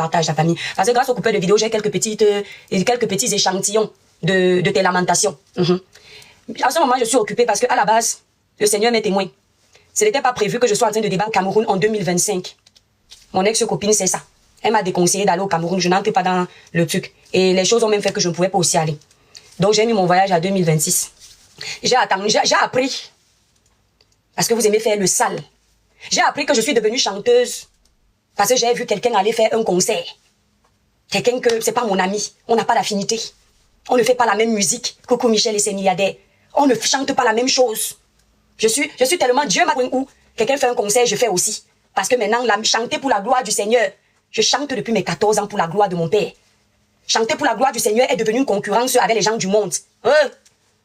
partage la famille. Parce que grâce au coupeur de vidéo, j'ai quelques petits échantillons de tes lamentations. En ce moment, je suis occupée parce que à la base, le Seigneur m'est témoin. Ce n'était pas prévu que je sois en train de débattre au Cameroun en 2025. Mon ex-copine, c'est ça. Elle m'a déconseillé d'aller au Cameroun. Je n'entre pas dans le truc. Et les choses ont même fait que je ne pouvais pas aussi aller. Donc, j'ai mis mon voyage à 2026. J'ai appris. Parce que vous aimez faire le sale. J'ai appris que je suis devenue chanteuse. Parce que j'ai vu quelqu'un aller faire un concert. Quelqu'un que c'est pas mon ami. On n'a pas d'affinité. On ne fait pas la même musique. Coucou Michel et ses milliardaires. On ne chante pas la même chose. Je suis tellement Dieu m'a où quelqu'un fait un concert, je fais aussi. Parce que maintenant, chanter pour la gloire du Seigneur. Je chante depuis mes 14 ans pour la gloire de mon père. Chanter pour la gloire du Seigneur est devenu une concurrence avec les gens du monde.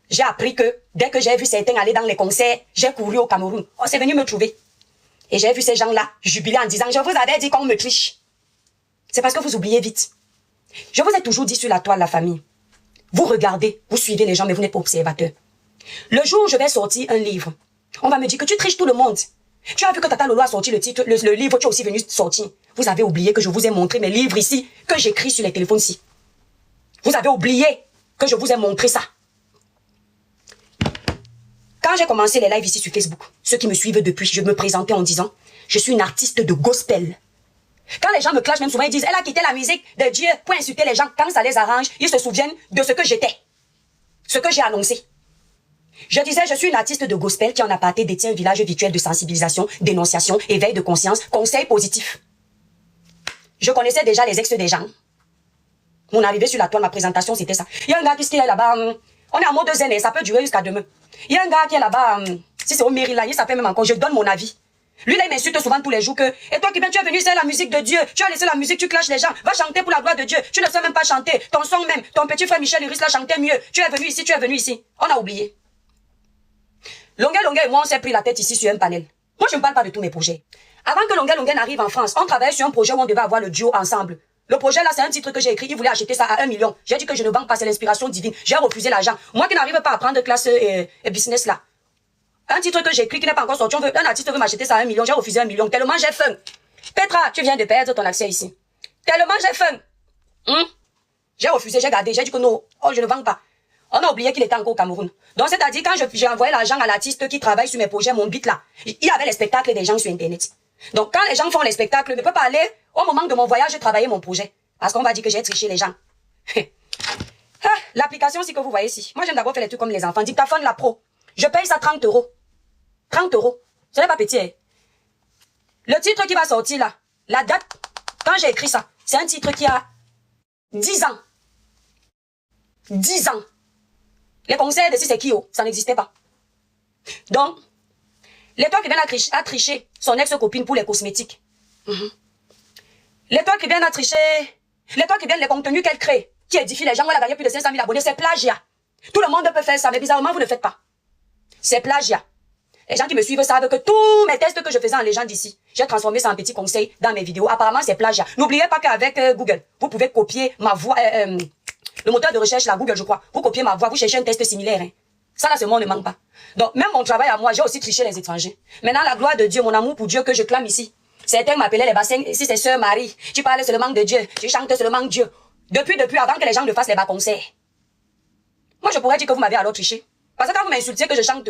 J'ai appris que dès que j'ai vu certains aller dans les concerts, j'ai couru au Cameroun. On s'est venu me trouver. Et j'ai vu ces gens-là jubiler en disant, je vous avais dit qu'on me triche. C'est parce que vous oubliez vite. Je vous ai toujours dit sur la toile, la famille. Vous regardez, vous suivez les gens, mais vous n'êtes pas observateur. Le jour où je vais sortir un livre, on va me dire que tu triches tout le monde. Tu as vu que Tata Lolo a sorti le titre, le livre, tu es aussi venu sortir. Vous avez oublié que je vous ai montré mes livres ici, que j'écris sur les téléphones ici. Vous avez oublié que je vous ai montré ça. Quand j'ai commencé les lives ici sur Facebook, ceux qui me suivent depuis, je me présentais en disant, je suis une artiste de gospel. Quand les gens me clashent, même souvent, ils disent, elle a quitté la musique de Dieu pour insulter les gens. Quand ça les arrange, ils se souviennent de ce que j'étais. Ce que j'ai annoncé. Je disais, je suis une artiste de gospel qui en aparté détient un village virtuel de sensibilisation, dénonciation, éveil de conscience, conseil positif. Je connaissais déjà les ex des gens. Mon arrivée sur la toile, ma présentation, c'était ça. Il y a un gars qui est là-bas, on est en mode zen, ça peut durer jusqu'à demain. Il y a un gars qui est là-bas, si c'est au mairie là, il s'appelle même encore, je donne mon avis. Lui là, il m'insulte souvent tous les jours que, et toi qui viens, tu es venu, c'est la musique de Dieu, tu as laissé la musique, tu clashes les gens, va chanter pour la gloire de Dieu, tu ne sais même pas chanter, ton son même, ton petit frère Michel Iris l'a chanté mieux, tu es venu ici, on a oublié. Longuet et moi, on s'est pris la tête ici sur un panel. Moi, je ne parle pas de tous mes projets. Avant que Longuet n'arrive en France, on travaillait sur un projet où on devait avoir le duo ensemble. Le projet là, c'est un titre que j'ai écrit, il voulait acheter ça à 1 million. J'ai dit que je ne vends pas, c'est l'inspiration divine. J'ai refusé l'argent. Moi qui n'arrive pas à prendre classe et business là. Un titre que j'ai écrit qui n'est pas encore sorti, un artiste veut m'acheter ça à 1 million, j'ai refusé 1 million. Tellement j'ai faim. Petra, tu viens de perdre ton accès ici. Tellement j'ai faim. J'ai refusé, j'ai gardé, j'ai dit que non, je ne vends pas. On a oublié qu'il était encore au Cameroun. Donc, c'est-à-dire, quand j'ai envoyé l'argent à l'artiste qui travaille sur mes projets, mon beat là, il y avait les spectacles des gens sur Internet. Donc, quand les gens font les spectacles, ne peut pas aller au moment de mon voyage, j'ai travaillé mon projet. Parce qu'on va dire que j'ai triché les gens. L'application, c'est que vous voyez ici. Moi, j'aime d'abord faire les trucs comme les enfants. Dictaphone, la pro. Je paye ça 30 €. 30 €. Ce n'est pas petit, hein. Le titre qui va sortir là, la date, quand j'ai écrit ça, c'est un titre qui a 10 ans. 10 ans. Les conseils de c'est qui, ça n'existait pas. Donc, l'étoile qui vient à tricher son ex-copine pour les cosmétiques. L'étoile qui vient à tricher, l'étoile qui vient les contenus qu'elle crée, qui édifie les gens, elle a gagné plus de 500 000 abonnés, c'est plagiat. Tout le monde peut faire ça, mais bizarrement, vous ne le faites pas. C'est plagiat. Les gens qui me suivent savent que tous mes tests que je faisais en légende ici, j'ai transformé ça en petits conseils dans mes vidéos. Apparemment, c'est plagiat. N'oubliez pas qu'avec Google, vous pouvez copier ma voix, le moteur de recherche, là, Google, je crois. Vous copiez ma voix, vous cherchez un test similaire. Hein. Ça, là, ce mot ne manque pas. Donc, même mon travail à moi, j'ai aussi triché les étrangers. Maintenant, la gloire de Dieu, mon amour pour Dieu que je clame ici. Certains m'appelaient les bassins, ici c'est Sœur Marie. Tu parles seulement de Dieu, tu chantes seulement Dieu. Depuis, avant que les gens ne fassent les bas concerts. Moi, je pourrais dire que vous m'avez alors triché. Parce que quand vous m'insultiez que je chante,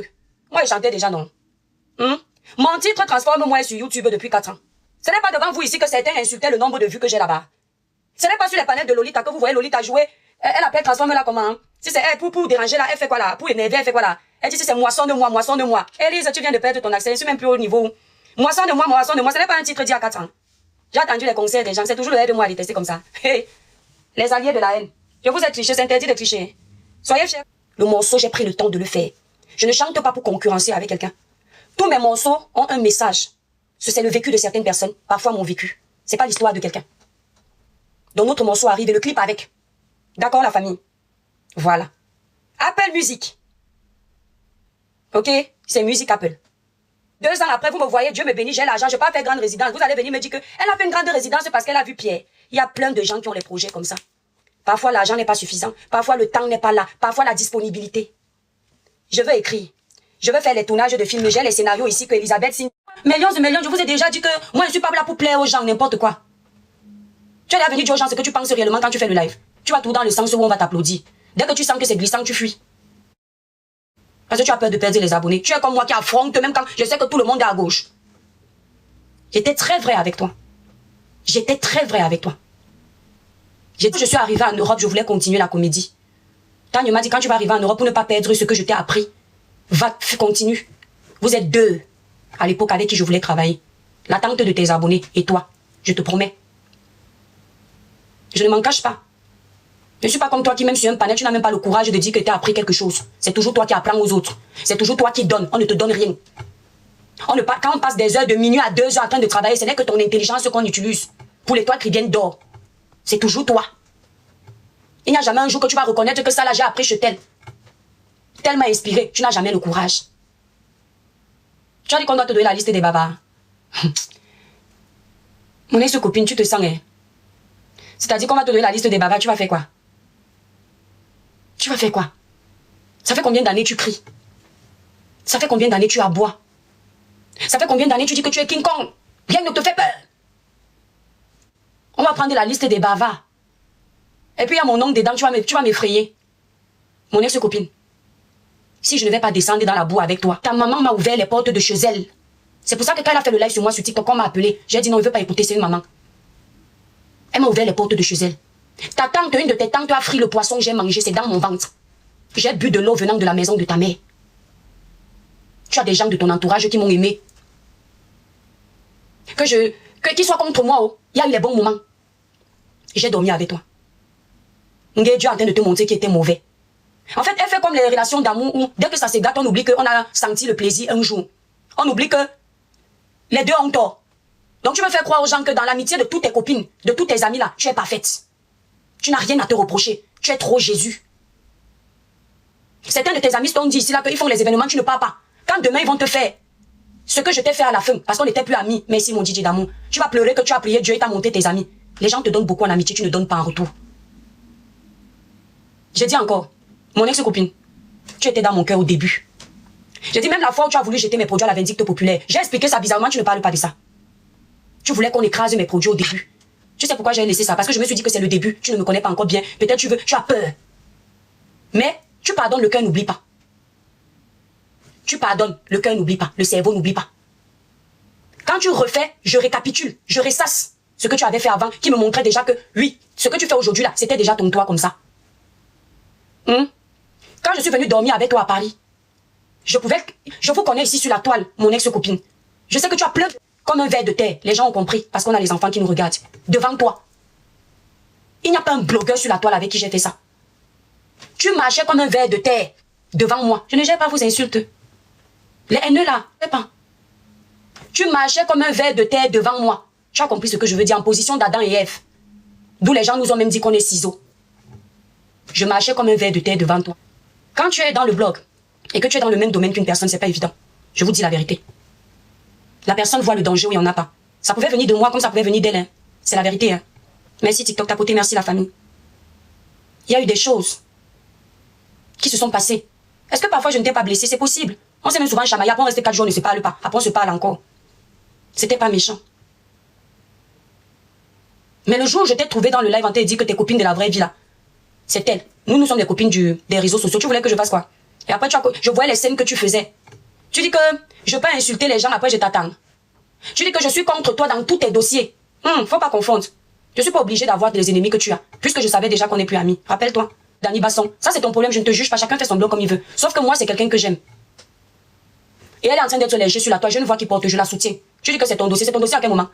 moi, je chantais déjà, non. Mon titre transforme-moi sur YouTube depuis 4 ans. Ce n'est pas devant vous ici que certains insultaient le nombre de vues que j'ai là-bas. Ce n'est pas sur les panels de Lolita que vous voyez Lolita jouer. Elle appelle transforme-la comment, hein? Si c'est elle, pour déranger là, elle fait quoi là? Pour énerver, elle fait quoi là? Elle dit si c'est moisson de moi. Élise, tu viens de perdre ton accès, je suis même plus au niveau. Moisson de moi. Ce n'est pas un titre dit à 4 ans. J'ai attendu les conseils des gens, c'est toujours le aide-moi à détester comme ça. Hey, les alliés de la haine. Je vous ai triché, c'est interdit de tricher. Soyez fiers. Le morceau, j'ai pris le temps de le faire. Je ne chante pas pour concurrencer avec quelqu'un. Tous mes morceaux ont un message. C'est le vécu de certaines personnes, parfois mon vécu. C'est pas l'histoire de quelqu'un. Donc notre morceau arrive et le clip avec. D'accord, la famille? Voilà. Apple Music. Ok? C'est musique Apple. 2 ans après, vous me voyez, Dieu me bénit, j'ai l'argent, je peux pas faire grande résidence. Vous allez venir me dire qu'elle a fait une grande résidence parce qu'elle a vu Pierre. Il y a plein de gens qui ont les projets comme ça. Parfois, l'argent n'est pas suffisant. Parfois, le temps n'est pas là. Parfois, la disponibilité. Je veux écrire. Je veux faire les tournages de films. J'ai les scénarios ici que Elisabeth signe. Millions et millions, je vous ai déjà dit que moi, je ne suis pas là pour plaire aux gens, n'importe quoi. Tu allais venir dire aux gens ce que tu penses réellement quand tu fais le live. Tu vas tout dans le sens où on va t'applaudir. Dès que tu sens que c'est glissant, tu fuis. Parce que tu as peur de perdre les abonnés. Tu es comme moi qui affronte, même quand je sais que tout le monde est à gauche. J'étais très vrai avec toi. J'étais très vrai avec toi. Je suis arrivée en Europe, je voulais continuer la comédie. Tanya m'a dit, quand tu vas arriver en Europe, pour ne pas perdre ce que je t'ai appris, va, continue. Vous êtes deux, à l'époque, avec qui je voulais travailler. L'attente de tes abonnés et toi, je te promets. Je ne m'en cache pas. Je ne suis pas comme toi qui, même sur un panel, tu n'as même pas le courage de dire que tu as appris quelque chose. C'est toujours toi qui apprends aux autres. C'est toujours toi qui donnes. On ne te donne rien. Quand on passe des heures de minuit à 2 heures en train de travailler, ce n'est que ton intelligence qu'on utilise. Pour les toits qui viennent d'or. C'est toujours toi. Il n'y a jamais un jour que tu vas reconnaître que ça là j'ai appris chez tel. Tellement inspiré, tu n'as jamais le courage. Tu as dit qu'on doit te donner la liste des bavards. Mon ex-copine, tu te sens, hein? C'est-à-dire qu'on va te donner la liste des bavards, tu vas faire quoi? Tu vas faire quoi? Ça fait combien d'années tu cries? Ça fait combien d'années tu aboies? Ça fait combien d'années tu dis que tu es King Kong? Rien ne te fait peur. On va prendre la liste des bavards. Et puis il y a mon oncle dedans, tu vas m'effrayer. Mon ex-copine. Si je ne vais pas descendre dans la boue avec toi, ta maman m'a ouvert les portes de chez elle. C'est pour ça que quand elle a fait le live sur moi sur TikTok, on m'a appelé. J'ai dit non, je ne veux pas écouter, c'est une maman. Elle m'a ouvert les portes de chez elle. Ta tante, une de tes tantes a frit le poisson, j'ai mangé, c'est dans mon ventre. J'ai bu de l'eau venant de la maison de ta mère. Tu as des gens de ton entourage qui m'ont aimé. Qu'ils soient contre moi, oh, il y a eu les bons moments. J'ai dormi avec toi. Dieu est en train de te montrer qui était mauvais. En fait, elle fait comme les relations d'amour où, dès que ça se gâte, on oublie qu'on a senti le plaisir un jour. On oublie que les deux ont tort. Donc tu veux faire croire aux gens que dans l'amitié de toutes tes copines, de tous tes amis là, tu es parfaite. Tu n'as rien à te reprocher. Tu es trop Jésus. Certains de tes amis t'ont dit ici là qu'ils font les événements, tu ne pars pas. Quand demain ils vont te faire ce que je t'ai fait à la fin, parce qu'on n'était plus amis, merci mon DJ d'amour, tu vas pleurer que tu as prié Dieu et t'as monté tes amis. Les gens te donnent beaucoup en amitié, tu ne donnes pas en retour. J'ai dit encore, mon ex-copine, tu étais dans mon cœur au début. J'ai dit même la fois où tu as voulu jeter mes produits à la vindicte populaire, j'ai expliqué ça bizarrement, tu ne parles pas de ça. Tu voulais qu'on écrase mes produits au début. Tu sais pourquoi j'ai laissé ça? Parce que je me suis dit que c'est le début, tu ne me connais pas encore bien, peut-être tu as peur. Mais tu pardonnes, le cœur n'oublie pas. Tu pardonnes, le cœur n'oublie pas, le cerveau n'oublie pas. Quand tu refais, je récapitule, je ressasse ce que tu avais fait avant, qui me montrait déjà que, oui, ce que tu fais aujourd'hui là, c'était déjà ton toit comme ça. Quand je suis venue dormir avec toi à Paris, je vous connais ici sur la toile, mon ex-copine. Je sais que tu as pleuré comme un verre de terre. Les gens ont compris, parce qu'on a les enfants qui nous regardent. Devant toi. Il n'y a pas un blogueur sur la toile avec qui j'ai fait ça. Tu marchais comme un verre de terre devant moi. Je ne gère pas vos insultes. Les haineux là, je sais pas. Tu marchais comme un verre de terre devant moi. Tu as compris ce que je veux dire en position d'Adam et Ève. D'où les gens nous ont même dit qu'on est ciseaux. Je marchais comme un verre de terre devant toi. Quand tu es dans le blog et que tu es dans le même domaine qu'une personne, c'est pas évident. Je vous dis la vérité. La personne voit le danger où il n'y en a pas. Ça pouvait venir de moi comme ça pouvait venir d'elle. Hein. C'est la vérité. Hein. Merci TikTok tapoté, merci la famille. Il y a eu des choses qui se sont passées. Est-ce que parfois je ne t'ai pas blessé? C'est possible. On s'est même souvent chamaillé. Après on restait 4 jours, on ne se parle pas. Après on se parle encore. C'était pas méchant. Mais le jour où je t'ai trouvé dans le live, on t'a dit que tes copines de la vraie vie là, c'est elle. Nous sommes des copines des réseaux sociaux. Tu voulais que je fasse quoi? Et après, je voyais les scènes que tu faisais. Tu dis que je peux insulter les gens, après je t'attends. Tu dis que je suis contre toi dans tous tes dossiers. Faut pas confondre. Je suis pas obligée d'avoir les ennemis que tu as. Puisque je savais déjà qu'on n'est plus amis. Rappelle-toi. Dani Basson. Ça, c'est ton problème. Je ne te juge pas. Chacun fait son blog comme il veut. Sauf que moi, c'est quelqu'un que j'aime. Et elle est en train d'être légère sur la toile. Je ne vois qui porte. Je la soutiens. Tu dis que c'est ton dossier. C'est ton dossier à quel moment?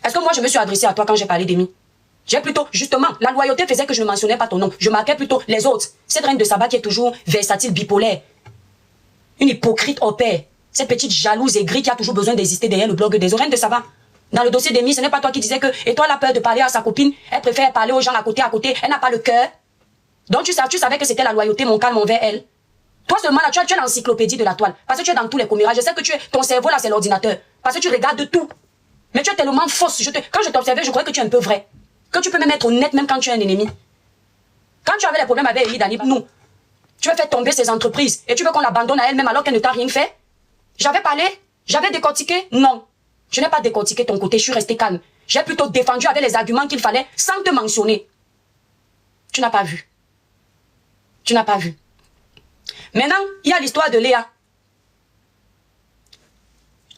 Est-ce que moi, je me suis adressée à toi quand j'ai parlé d'Emi? J'ai plutôt, justement, la loyauté faisait que je ne mentionnais pas ton nom. Je marquais plutôt les autres. Cette reine de Saba qui est toujours versatile, bipolaire. Une hypocrite au père. Cette petite jalouse aigrie qui a toujours besoin d'exister derrière le blog des autres. Reine de Saba. Dans le dossier d'Emi, ce n'est pas toi qui disais que, et toi, la peur de parler à sa copine, elle préfère parler aux gens à côté, elle n'a pas le cœur. Donc tu savais que c'était la loyauté, mon calme envers elle. Toi seulement là, tu es l'encyclopédie de la toile. Parce que tu es dans tous les commérages. Je sais que ton cerveau là, c'est l'ordinateur. Parce que tu regardes tout. Mais tu es tellement fausse. Quand je t'observais, je croyais que tu es un peu vrai. Que tu peux même être honnête même quand tu es un ennemi. Quand tu avais les problèmes avec Eli Dani, nous, tu veux faire tomber ses entreprises et tu veux qu'on l'abandonne à elle-même alors qu'elle ne t'a rien fait? J'avais parlé? J'avais décortiqué? Non. Je n'ai pas décortiqué ton côté, je suis restée calme. J'ai plutôt défendu avec les arguments qu'il fallait sans te mentionner. Tu n'as pas vu. Tu n'as pas vu. Maintenant, il y a l'histoire de Léa.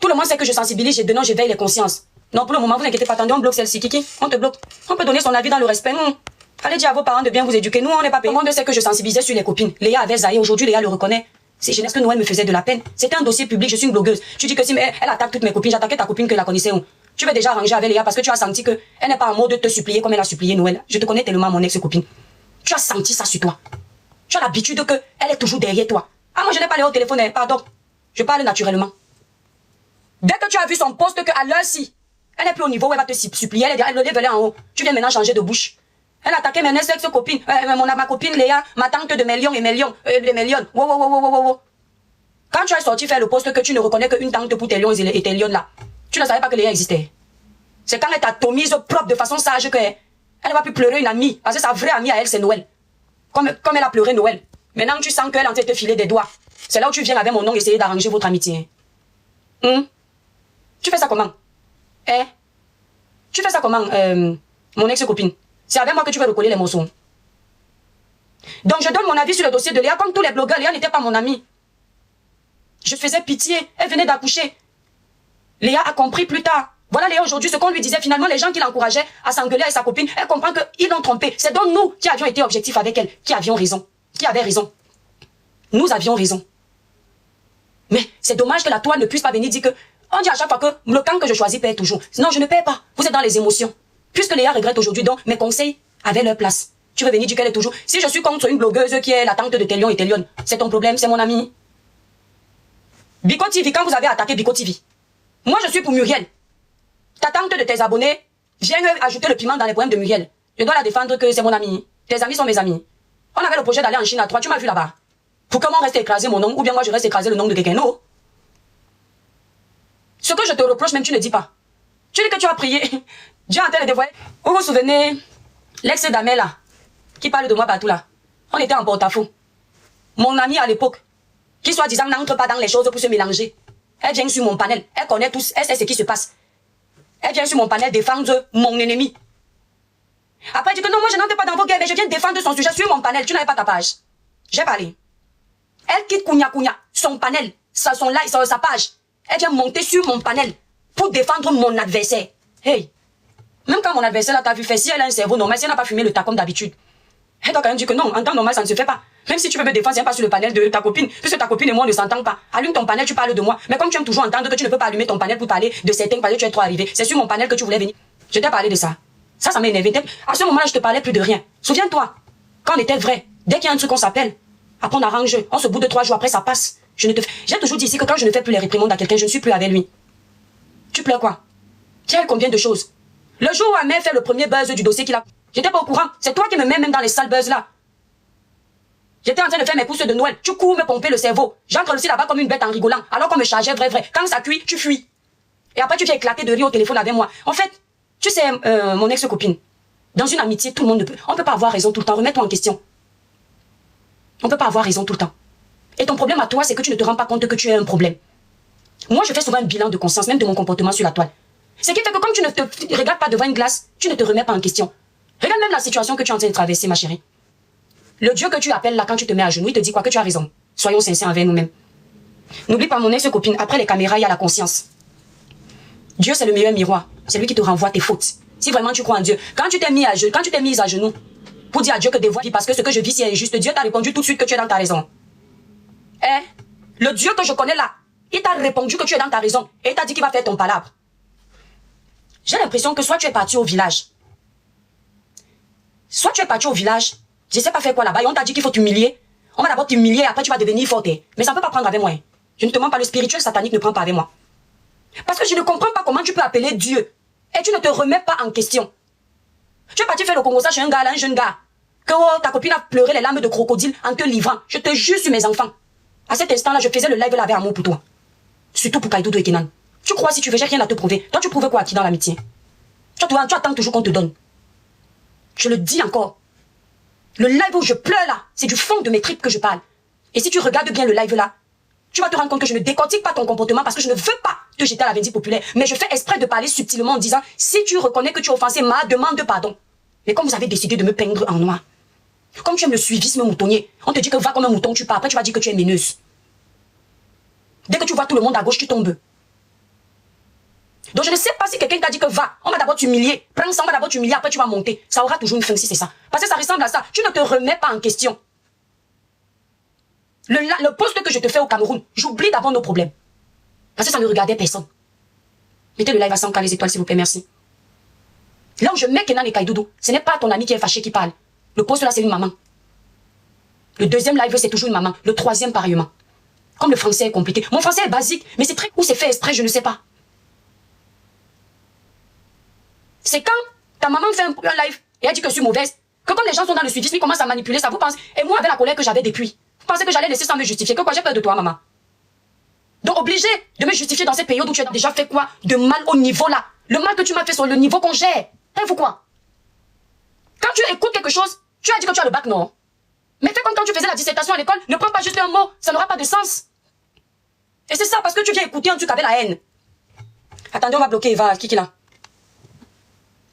Tout le monde sait que je sensibilise, j'éveille les consciences. Non, pour le moment, vous n'inquiétez pas, attendez, on bloque celle-ci. Kiki, on te bloque. On peut donner son avis dans le respect. Allez dire à vos parents de bien vous éduquer. Nous, on n'est pas payés. Tout le monde sait que je sensibilisais sur les copines. Léa avait zaï. Aujourd'hui, Léa le reconnaît. C'est jeunesse que Noël me faisait de la peine. C'était un dossier public, je suis une blogueuse. Tu dis que si elle attaque toutes mes copines, j'attaquais ta copine que la connaissais où? Tu veux déjà arranger avec Léa parce que tu as senti que elle n'est pas en mode de te supplier comme elle a supplié Noël. Je te connais tellement, mon ex-copine. Tu as senti ça sur toi. Tu as l'habitude que elle est toujours derrière toi. Ah, moi, je n'ai pas les au téléphone, pardon. Je parle naturellement. Dès que tu as vu son poste qu'à l'heure-ci, elle n'est plus au niveau où elle va te supplier, elle lève en haut. Tu viens maintenant changer de bouche. Elle attaquait mes ex-copines, ma copine Léa, ma tante de millions et millions, des millions. Wow. Quand tu as sorti faire le poste que tu ne reconnais qu'une tante pour tes lions et tes lions là, tu ne savais pas que Léa existait. C'est quand elle t'atomise propre de façon sage que elle ne va plus pleurer une amie, parce que sa vraie amie à elle c'est Noël. Comme elle a pleuré Noël. Maintenant tu sens qu'elle est en train de te filer des doigts. C'est là où tu viens avec mon nom essayer d'arranger votre amitié. Tu fais ça comment? Tu fais ça comment, mon ex-copine? C'est avec moi que tu veux recoller les morceaux. Donc je donne mon avis sur le dossier de Léa. Comme tous les blogueurs, Léa n'était pas mon amie. Je faisais pitié. Elle venait d'accoucher. Léa a compris plus tard. Voilà Léa aujourd'hui, ce qu'on lui disait finalement, les gens qui l'encourageaient à s'engueuler avec sa copine, elle comprend qu'ils l'ont trompée. C'est donc nous qui avions été objectifs avec elle, qui avions raison. Qui avait raison. Nous avions raison. Mais c'est dommage que la toile ne puisse pas venir dire que on dit à chaque fois que le camp que je choisis paie toujours. Non, je ne paie pas. Vous êtes dans les émotions. Puisque Léa regrette aujourd'hui, donc mes conseils avaient leur place. Tu veux venir dire qu'elle est toujours... Si je suis contre une blogueuse qui est la tante de tes lions et tes lionnes, c'est ton problème, c'est mon ami. Bico TV, quand vous avez attaqué Bico TV, moi je suis pour Muriel. Ta tante de tes abonnés vient ajouter le piment dans les poèmes de Muriel. Je dois la défendre que c'est mon ami. Tes amis sont mes amis. On avait le projet d'aller en Chine à 3, tu m'as vu là-bas. Pour comment rester écraser mon nom, ou bien moi je reste écraser le nom de quelqu'un, non. Ce que je te reproche, même tu ne dis pas. Tu dis que tu as prié. Dieu a en train de dévoiler. Vous vous souvenez, l'ex d'Amel là, qui parle de moi partout là. On était en porte-à-faux. Mon amie à l'époque, qui soi-disant n'entre pas dans les choses pour se mélanger. Elle vient sur mon panel. Elle connaît tous. Elle sait ce qui se passe. Elle vient sur mon panel défendre mon ennemi. Après, elle dit que non, moi je n'entre pas dans vos guerres, mais je viens défendre son sujet sur mon panel. Tu n'avais pas ta page. J'ai parlé. Elle quitte Kounia, son panel, sa page. Elle vient monter sur mon panel pour défendre mon adversaire. Hey, même quand mon adversaire là t'a vu faire, si elle a un cerveau normal, si elle n'a pas fumé le tas comme d'habitude, elle doit quand même dire que non, en temps normal ça ne se fait pas. Même si tu veux me défendre, viens pas sur le panel de ta copine, puisque ta copine et moi ne s'entendent pas. Allume ton panel, tu parles de moi. Mais comme tu aimes toujours entendre que tu ne peux pas allumer ton panel pour parler de certains parce que tu es trop arrivé, c'est sur mon panel que tu voulais venir. Je t'ai parlé de ça. Ça m'a énervé. À ce moment-là, je te parlais plus de rien. Souviens-toi, quand on était vrai, dès qu'il y a un truc, on s'appelle. Après, on arrange. On se bout de 3 jours après, ça passe. J'ai toujours dit ici que quand je ne fais plus les réprimandes à quelqu'un, je ne suis plus avec lui. Tu pleures quoi? Tiens, combien de choses? Le jour où Amel fait le premier buzz du dossier qu'il a... J'étais pas au courant. C'est toi qui me mets même dans les sales buzz là. J'étais en train de faire mes pousses de Noël. Tu cours me pomper le cerveau. J'entre aussi là-bas comme une bête en rigolant. Alors qu'on me chargeait vrai. Quand ça cuit, tu fuis. Et après, tu viens éclater de rire au téléphone avec moi. En fait, tu sais, mon ex-copine, dans une amitié, tout le monde ne peut... On ne peut pas avoir raison tout le temps. Remets-toi en question. On ne peut pas avoir raison tout le temps. Et ton problème à toi, c'est que tu ne te rends pas compte que tu as un problème. Moi, je fais souvent un bilan de conscience, même de mon comportement sur la toile. Ce qui fait que comme tu ne te regardes pas devant une glace, tu ne te remets pas en question. Regarde même la situation que tu es en train de traverser, ma chérie. Le Dieu que tu appelles là, quand tu te mets à genoux, il te dit quoi? Que tu as raison. Soyons sincères envers nous-mêmes. N'oublie pas, mon ex-copine, après les caméras, il y a la conscience. Dieu, c'est le meilleur miroir. C'est lui qui te renvoie tes fautes. Si vraiment tu crois en Dieu, quand tu t'es mise à genoux, pour dire à Dieu que des voix, parce que ce que je vis, c'est injuste, Dieu t'a répondu tout de suite que tu es dans ta raison. Le Dieu que je connais là, il t'a répondu que tu es dans ta raison. Et il t'a dit qu'il va faire ton palabre. J'ai l'impression que soit tu es parti au village. Soit tu es parti au village, je ne sais pas faire quoi là-bas, et on t'a dit qu'il faut t'humilier. On va d'abord t'humilier, après tu vas devenir forte. Mais ça ne peut pas prendre avec moi. Je ne te mens pas, le spirituel satanique ne prend pas avec moi. Parce que je ne comprends pas comment tu peux appeler Dieu. Et tu ne te remets pas en question. Tu es parti faire le Congo chez un gars là, un jeune gars. Que ta copine a pleuré les larmes de crocodile en te livrant. Je te jure sur mes enfants. À cet instant-là, je faisais le live là avec amour pour toi. Surtout pour Kaidoudou et Kenan. Tu crois si tu veux, j'ai rien à te prouver. Toi, tu prouves quoi à qui dans l'amitié? Tu attends toujours qu'on te donne. Je le dis encore. Le live où je pleure là, c'est du fond de mes tripes que je parle. Et si tu regardes bien le live là, tu vas te rendre compte que je ne décortique pas ton comportement parce que je ne veux pas te jeter à la vindicte populaire. Mais je fais exprès de parler subtilement en disant, si tu reconnais que tu as offensé ma demande pardon. Mais comme vous avez décidé de me peindre en noir, comme tu aimes le suivisme moutonnier, on te dit que va comme un mouton, tu pars, après tu vas dire que tu es meineuse. Dès que tu vois tout le monde à gauche, tu tombes. Donc je ne sais pas si quelqu'un t'a dit que va, on va d'abord t'humilier, prends ça, on va d'abord t'humilier, après tu vas monter. Ça aura toujours une fin si c'est ça. Parce que ça ressemble à ça. Tu ne te remets pas en question. Le poste que je te fais au Cameroun, j'oublie d'abord nos problèmes. Parce que ça ne regardait personne. Mettez le live à 100K les étoiles s'il vous plaît, merci. Là où je mets Kenan et Kaidoudou, ce n'est pas ton ami qui est fâché qui parle. Le poste là c'est une maman. Le deuxième live c'est toujours une maman. Le troisième pareillement. Comme le français est compliqué. Mon français est basique, mais c'est très... Ou c'est fait exprès, je ne sais pas. C'est quand ta maman fait un live et elle dit que je suis mauvaise, que comme les gens sont dans le suivisme, ils commencent à manipuler ça. Vous pensez... Et moi avec la colère que j'avais depuis, vous pensez que j'allais laisser ça me justifier? Que quoi, j'ai peur de toi maman? Donc obligé de me justifier dans cette période où tu as déjà fait quoi de mal au niveau là. Le mal que tu m'as fait sur le niveau qu'on gère. Vous quoi? Quand tu écoutes quelque chose, tu as dit que tu as le bac, non? Mais fais comme quand tu faisais la dissertation à l'école, ne prends pas juste un mot, ça n'aura pas de sens. Et c'est ça, parce que tu viens écouter un truc avec la haine. Attendez, on va bloquer Eva, qui là?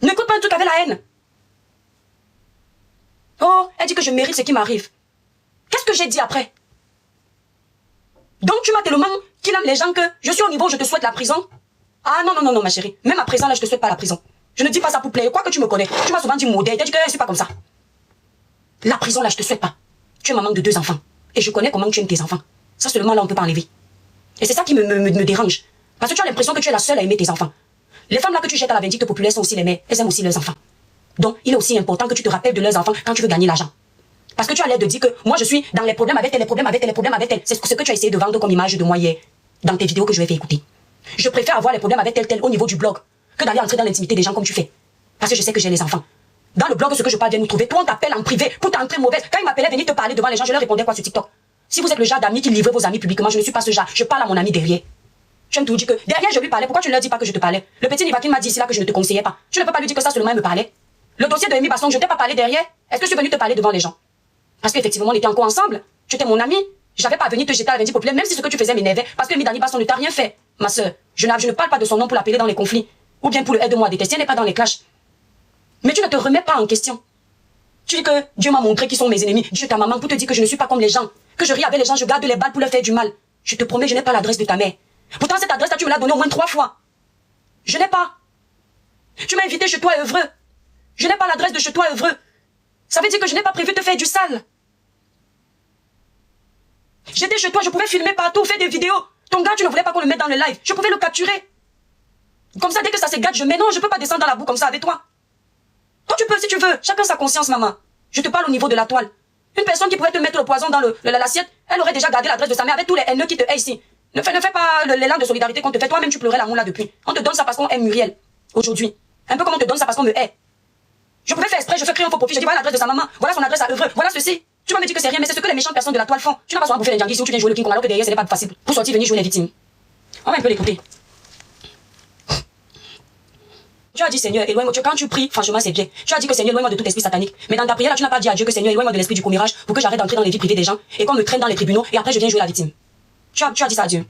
N'écoute pas un truc avec la haine. Oh, elle dit que je mérite ce qui m'arrive. Qu'est-ce que j'ai dit après? Donc tu m'as tellement qu'il aime les gens que je suis au niveau où je te souhaite la prison? Ah non, non, non, non, ma chérie. Même à présent, là, je te souhaite pas la prison. Je ne dis pas ça pour plaire. Quoi que tu me connais. Tu m'as souvent dit modèle. Tu as dit que je ne suis pas comme ça. La prison, là, je te souhaite pas. Tu es maman de 2 enfants. Et je connais comment tu aimes tes enfants. Ça, seulement, là, on ne peut pas enlever. Et c'est ça qui me dérange. Parce que tu as l'impression que tu es la seule à aimer tes enfants. Les femmes là que tu jettes à la vindicte populaire sont aussi les mères. Elles aiment aussi leurs enfants. Donc, il est aussi important que tu te rappelles de leurs enfants quand tu veux gagner l'argent. Parce que tu as l'air de dire que moi, je suis dans les problèmes avec elle, les problèmes avec elle, les problèmes avec elle. C'est ce que tu as essayé de vendre comme image de moi hier, dans tes vidéos que je vais faire écouter. Je préfère avoir les problèmes avec tel au niveau du blog que d'aller entrer dans l'intimité des gens comme tu fais. Parce que je sais que j'ai les enfants. Dans le blog, ce que je parle vient nous trouver. Toi, on t'appelle en privé pour t'entrer mauvaise. Quand il m'appelait venir te parler devant les gens, je leur répondais quoi sur TikTok? Si vous êtes le genre d'amis qui livrez vos amis publiquement, je ne suis pas ce genre. Je parle à mon ami derrière. Tu aimes tout dire que derrière je lui parlais. Pourquoi tu ne leur dis pas que je te parlais? Le petit Nivakin m'a dit ici là que je ne te conseillais pas. Tu ne peux pas lui dire que ça seulement il me parlait. Le dossier de Amy Basson, je ne t'ai pas parlé derrière. Est-ce que je suis venu te parler devant les gens? Parce qu'effectivement, on était encore ensemble. Tu étais mon ami. J'avais pas venu te jeter à la vindicte populaire, même si ce que tu faisais m'énervait. Parce que Midani Basson ne t'a rien fait. Ma soeur, je ne parle pas de son nom pour l'appeler dans les conflits. Ou bien pour le aide-moi à détester, elle n'est pas dans les clashs. Mais tu ne te remets pas en question. Tu dis que Dieu m'a montré qui sont mes ennemis. Dieu ta maman pour te dire que je ne suis pas comme les gens. Que je ris avec les gens, je garde les balles pour leur faire du mal. Je te promets, je n'ai pas l'adresse de ta mère. Pourtant, cette adresse-là, tu me l'as donnée au moins 3 fois. Je n'ai pas. Tu m'as invité chez toi à Évreux. Je n'ai pas l'adresse de chez toi à Évreux. Ça veut dire que je n'ai pas prévu de te faire du sale. J'étais chez toi, je pouvais filmer partout, faire des vidéos. Ton gars, tu ne voulais pas qu'on le mette dans le live. Je pouvais le capturer. Comme ça, dès que ça se gâte, je mets. Non, je ne peux pas descendre dans la boue comme ça avec toi. Toi, tu peux si tu veux. Chacun sa conscience, maman. Je te parle au niveau de la toile. Une personne qui pourrait te mettre le poison dans l'assiette, elle aurait déjà gardé l'adresse de sa mère avec tous les haineux qui te haïssent ici. Ne fais pas l'élan de solidarité qu'on te fait. Toi-même, tu pleurais l'amour là depuis. On te donne ça parce qu'on aime Muriel. Aujourd'hui. Un peu comme on te donne ça parce qu'on me hait. Je pouvais faire exprès, je fais créer un faux profil. Je dis voilà l'adresse de sa maman. Voilà son adresse à Évreux. Voilà ceci. Tu vas me dire que c'est rien, mais c'est ce que les méchantes personnes de la toile font. Tu n'as pas besoin de bouffer les janguis si tu viens jouer le king alors que derrière ce n'est pas facile. Pour sortir, venir jouer les victimes. On va un peu l'écouter. Tu as dit Seigneur, éloigne-moi. Quand tu pries, franchement, c'est bien. Tu as dit que Seigneur, éloigne-moi de tout esprit satanique. Mais dans ta prière, là, tu n'as pas dit à Dieu que Seigneur, éloigne-moi de l'esprit du commérage pour que j'arrête d'entrer dans les vies privées des gens et qu'on me traîne dans les tribunaux et après je viens jouer la victime. Tu as dit ça à Dieu.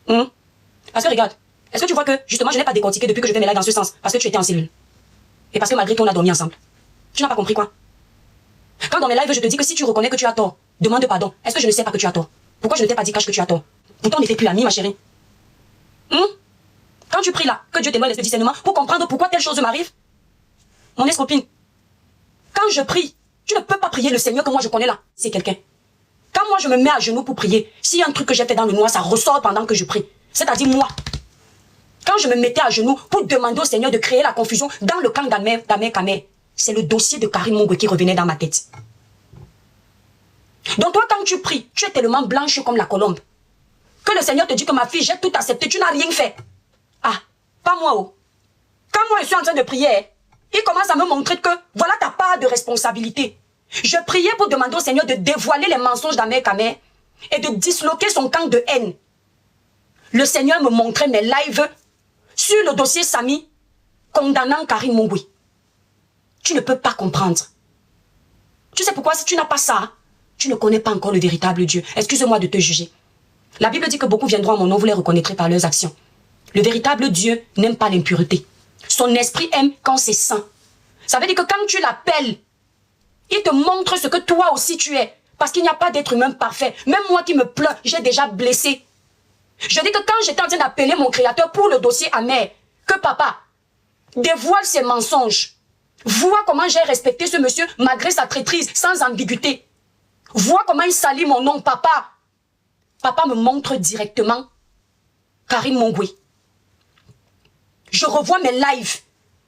Parce que regarde, est-ce que tu vois que justement je n'ai pas décortiqué depuis que je fais mes lives dans ce sens? Parce que tu étais en cellule. Et parce que malgré tout on a dormi ensemble. Tu n'as pas compris quoi? Quand dans mes lives je te dis que si tu reconnais que tu as tort, demande pardon. Est-ce que je ne sais pas que tu as tort? Pourquoi je ne t'ai pas dit cache que tu as tort? Pourtant on n'était plus amis ma chérie. Quand tu pries là, que Dieu t'éloigne de discernement pour comprendre pourquoi telle chose m'arrive. Mon ex-copine, quand je prie, tu ne peux pas prier le Seigneur que moi je connais là. C'est quelqu'un. Quand moi je me mets à genoux pour prier, s'il y a un truc que j'ai fait dans le noir, ça ressort pendant que je prie. C'est-à-dire moi. Quand je me mettais à genoux pour demander au Seigneur de créer la confusion dans le camp d'Amer Kamer, c'est le dossier de Karim Mongwe qui revenait dans ma tête. Donc toi quand tu pries, tu es tellement blanche comme la colombe que le Seigneur te dit que ma fille, j'ai tout accepté, tu n'as rien fait. Ah, pas moi oh. Quand moi je suis en train de prier, il commence à me montrer que voilà ta part de responsabilité. Je priais pour demander au Seigneur de dévoiler les mensonges d'Amer Kamer et de disloquer son camp de haine. Le Seigneur me montrait mes lives sur le dossier Samy condamnant Karim Mongwe. Tu ne peux pas comprendre. Tu sais pourquoi? Si tu n'as pas ça, tu ne connais pas encore le véritable Dieu. Excuse-moi de te juger. La Bible dit que beaucoup viendront à mon nom, vous les reconnaîtrez par leurs actions. Le véritable Dieu n'aime pas l'impureté. Son esprit aime quand c'est saint. Ça veut dire que quand tu l'appelles, il te montre ce que toi aussi tu es. Parce qu'il n'y a pas d'être humain parfait. Même moi qui me plains, j'ai déjà blessé. Je dis que quand j'étais en train d'appeler mon créateur pour le dossier amer, que papa dévoile ses mensonges. Vois comment j'ai respecté ce monsieur malgré sa traîtrise, sans ambiguïté. Vois comment il salit mon nom, papa. Papa me montre directement Karim Mongwe. Je revois mes lives.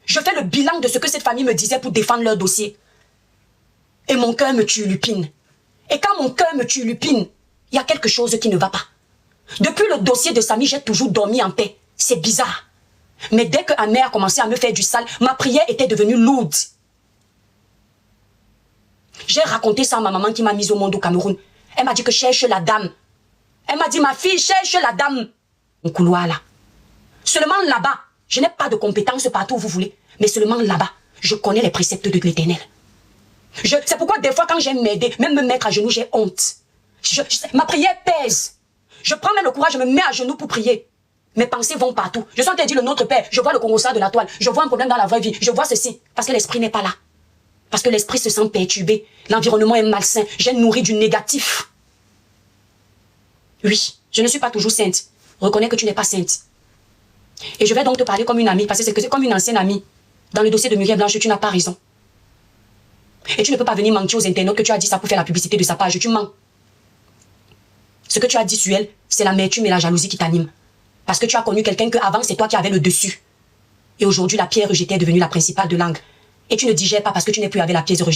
Je fais le bilan de ce que cette famille me disait pour défendre leur dossier. Et mon cœur me turlupine. Et quand mon cœur me turlupine, il y a quelque chose qui ne va pas. Depuis le dossier de Samy, j'ai toujours dormi en paix. C'est bizarre. Mais dès que Amer a commencé à me faire du sale, ma prière était devenue lourde. J'ai raconté ça à ma maman qui m'a mise au monde au Cameroun. Elle m'a dit que cherche la dame. Elle m'a dit, ma fille, cherche la dame. Au couloir là. Seulement là-bas, je n'ai pas de compétences partout où vous voulez. Mais seulement là-bas, je connais les préceptes de l'Éternel. C'est pourquoi des fois quand j'aime m'aider, même me mettre à genoux, j'ai honte. Ma prière pèse. Je prends même le courage, je me mets à genoux pour prier. Mes pensées vont partout. Je suis en train de dire le Notre Père, je vois le Congo de la toile, je vois un problème dans la vraie vie, je vois ceci. Parce que l'esprit n'est pas là. Parce que l'esprit se sent perturbé. L'environnement est malsain. J'ai nourri du négatif. Oui, je ne suis pas toujours sainte. Reconnais que tu n'es pas sainte. Et je vais donc te parler comme une amie, parce que c'est comme une ancienne amie. Dans le dossier de Muriel Blanche, tu n'as pas raison. Et tu ne peux pas venir mentir aux internautes que tu as dit ça pour faire la publicité de sa page. Tu mens. Ce que tu as dit sur elle, c'est l'amertume et la jalousie qui t'animent. Parce que tu as connu quelqu'un que avant c'est toi qui avais le dessus. Et aujourd'hui, la pierre rejetée est devenue la principale de l'angle. Et tu ne digères pas parce que tu n'es plus avec la pièce rejetée.